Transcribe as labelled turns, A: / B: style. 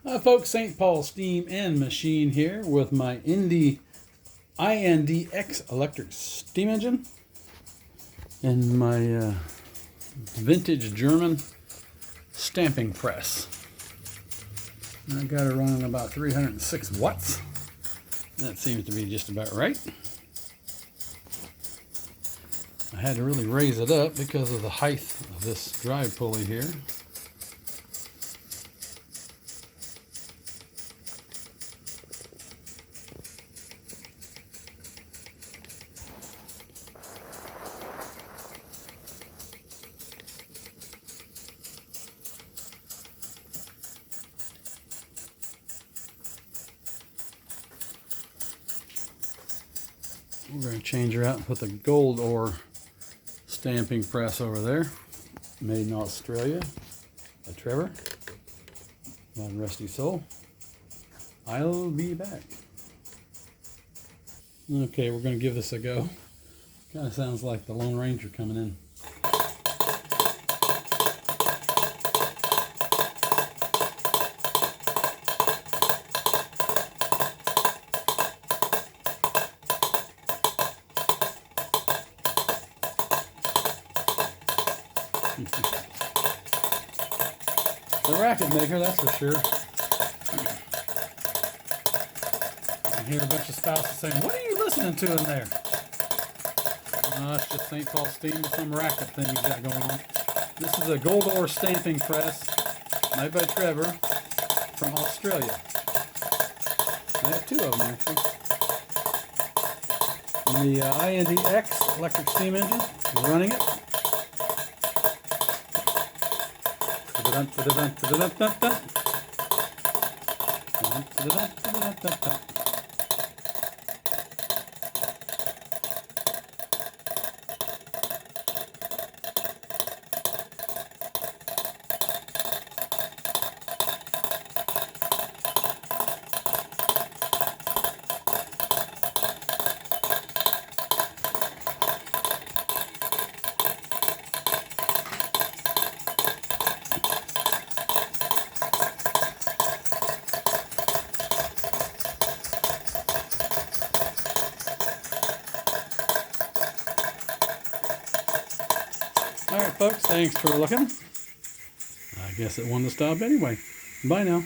A: Hi folks, St. Paul Steam and Machine here with my Ind-X electric steam engine and my vintage German stamping press. I got it running about 306 watts. That seems to be just about right. I had to really raise it up because of the height of this drive pulley here. We're going to change her out and put the gold ore stamping press over there. Made in Australia by Trevor. My rusty soul. I'll be back. Okay, we're going to give this a go. Kind of sounds like the Lone Ranger coming in. The racket maker, that's for sure. I hear a bunch of spouses saying, "What are you listening to in there?" It's just St. Paul Steam with some racket thing you got going on. This is a gold ore stamping press made by Trevor from Australia. I have two of them actually. And the Ind-X electric steam engine, running it. All right, folks, thanks for looking. I guess it won the stop anyway. Bye now.